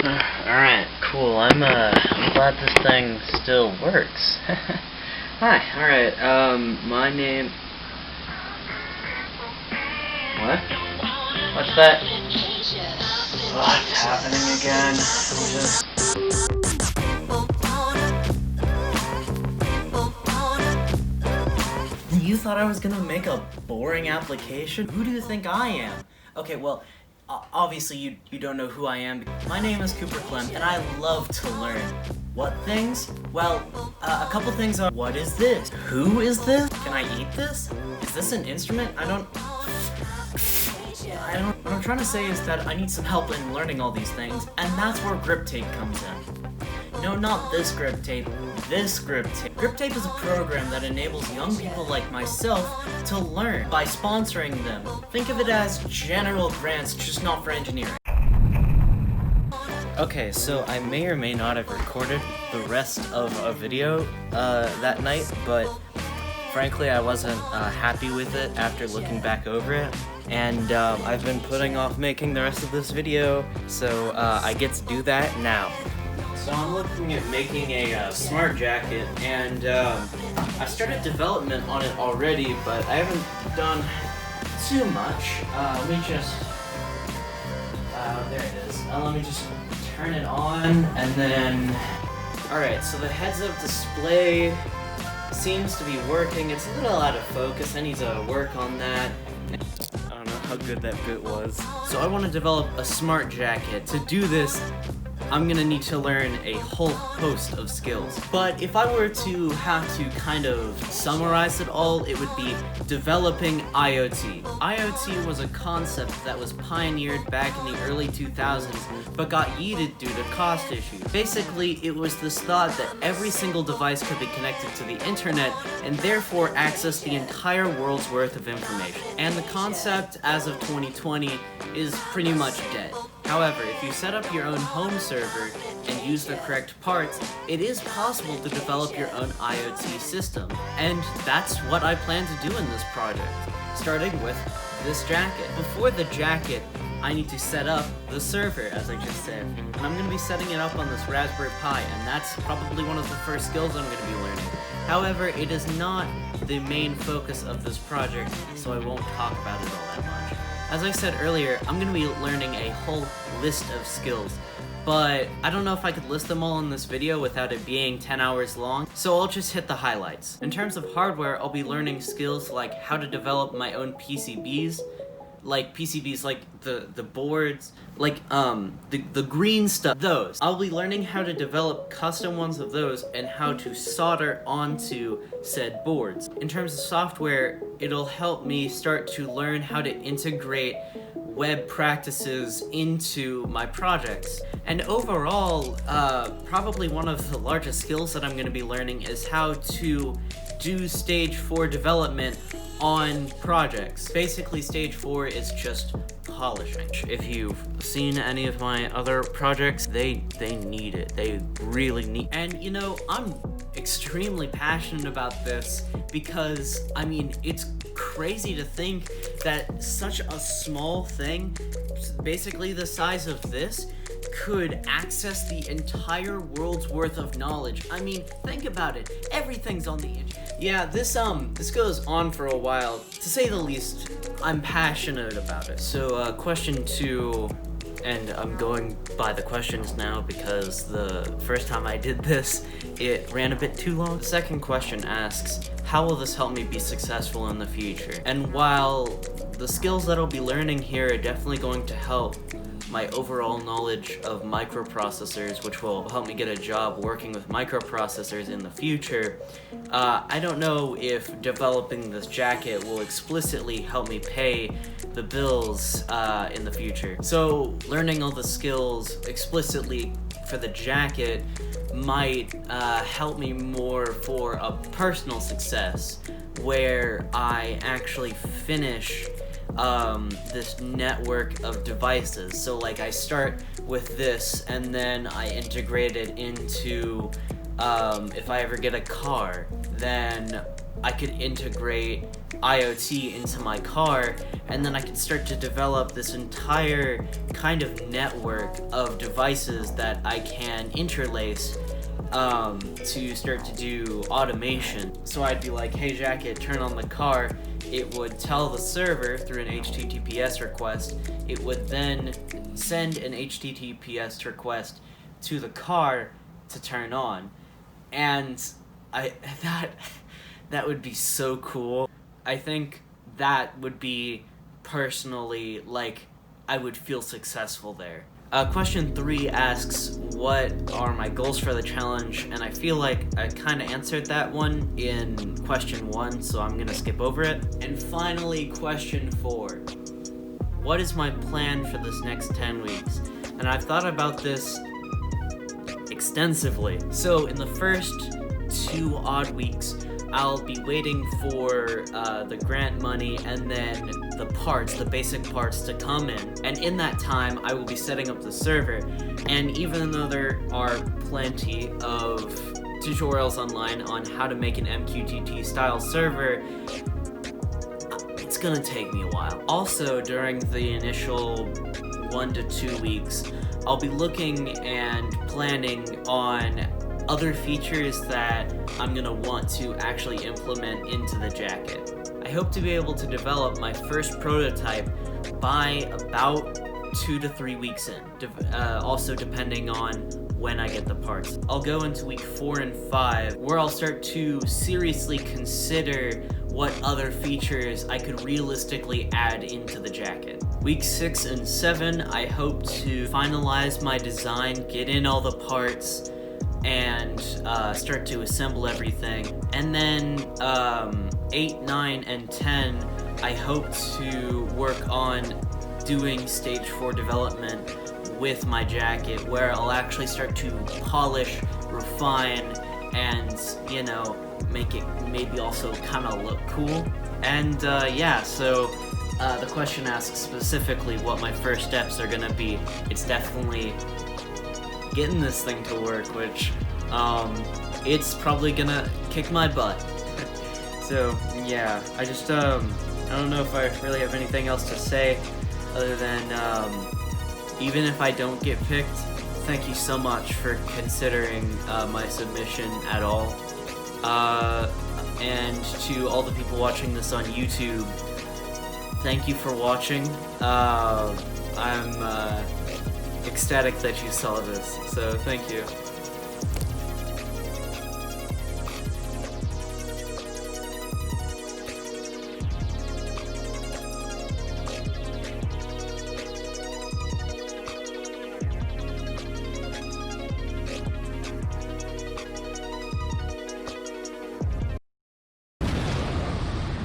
Alright, cool. I'm glad this thing still works. Hi, alright, my name... What? What's that? What's happening again? You thought I was gonna make a boring application? Who do you think I am? Okay, well, obviously you don't know who I am. My name is Cooper Clem, and I love to learn. What things? Well, a couple things are, what is this? Who is this? Can I eat this? Is this an instrument? What I'm trying to say is that I need some help in learning all these things, and that's where GRIPTAPE comes in. No, not this GRIPTAPE, this GRIPTAPE. GRIPTAPE is a program that enables young people like myself to learn by sponsoring them. Think of it as general grants, just not for engineering. Okay, so I may or may not have recorded the rest of a video that night, but frankly I wasn't happy with it after looking back over it. And I've been putting off making the rest of this video, so I get to do that now. So I'm looking at making a smart jacket, and I started development on it already, but I haven't done too much. Let me just, there it is. Let me just turn it on, and then, alright, so the heads-up display seems to be working. It's a little out of focus. I need to work on that. I don't know how good that bit was. So I want to develop a smart jacket. To do this, I'm gonna need to learn a whole host of skills. But if I were to have to kind of summarize it all, it would be developing IoT. IoT was a concept that was pioneered back in the early 2000s, but got yeeted due to cost issues. Basically, it was this thought that every single device could be connected to the internet and therefore access the entire world's worth of information. And the concept, as of 2020, is pretty much dead. However, if you set up your own home server and use the correct parts, it is possible to develop your own IoT system. And that's what I plan to do in this project, starting with this jacket. Before the jacket, I need to set up the server, as I just said. And I'm going to be setting it up on this Raspberry Pi, and that's probably one of the first skills I'm going to be learning. However, it is not the main focus of this project, so I won't talk about it all that much. As I said earlier, I'm going to be learning a whole list of skills, but I don't know if I could list them all in this video without it being 10 hours long, so I'll just hit the highlights. In terms of hardware, I'll be learning skills like how to develop my own PCBs, like the boards, like the green stuff, those. I'll be learning how to develop custom ones of those and how to solder onto said boards. In terms of software, it'll help me start to learn how to integrate web practices into my projects. And overall, probably one of the largest skills that I'm going to be learning is how to do stage 4 development on projects. Basically, stage 4 is just polishing. If you've seen any of my other projects, they need it. They really need. And you know, I'm extremely passionate about this because, I mean, it's crazy to think that such a small thing, basically the size of this, could access the entire world's worth of knowledge. I mean, think about it. Everything's on the internet. Yeah, this goes on for a while. To say the least, I'm passionate about it. So, question 2, and I'm going by the questions now because the first time I did this, it ran a bit too long. The second question asks, how will this help me be successful in the future? And while the skills that I'll be learning here are definitely going to help my overall knowledge of microprocessors, which will help me get a job working with microprocessors in the future, I don't know if developing this jacket will explicitly help me pay the bills in the future. So learning all the skills explicitly for the jacket might help me more for a personal success, where I actually finish this network of devices. So like I start with this and then I integrate it into if I ever get a car, then I could integrate IoT into my car, and then I could start to develop this entire kind of network of devices that I can interlace to start to do automation. So I'd be like, hey Jacket, turn on the car. It would tell the server through an HTTPS request. It would then send an HTTPS request to the car to turn on. And that would be so cool. I think that would be personally, like, I would feel successful there. Question 3 asks, what are my goals for the challenge? And I feel like I kind of answered that one in question 1, so I'm gonna skip over it. And finally, question 4. What is my plan for this next 10 weeks? And I've thought about this extensively. So in the first 2 odd weeks, I'll be waiting for the grant money and then the parts, the basic parts to come in. And in that time, I will be setting up the server. And even though there are plenty of tutorials online on how to make an MQTT style server, it's gonna take me a while. Also, during the initial 1 to 2 weeks, I'll be looking and planning on other features that I'm gonna want to actually implement into the jacket. I hope to be able to develop my first prototype by about 2 to 3 weeks in, also depending on when I get the parts. I'll go into week 4 and 5, where I'll start to seriously consider what other features I could realistically add into the jacket. Week 6 and 7, I hope to finalize my design, get in all the parts, and start to assemble everything. And then 8, 9, and 10, I hope to work on doing stage 4 development with my jacket, where I'll actually start to polish, refine, and, you know, make it maybe also kind of look cool. And yeah, so the question asks specifically what my first steps are gonna be. It's definitely getting this thing to work, which it's probably gonna kick my butt. So yeah, I just I don't know if I really have anything else to say other than even if I don't get picked, thank you so much for considering my submission at all. And to all the people watching this on YouTube, thank you for watching. I'm ecstatic that you saw this, so thank you.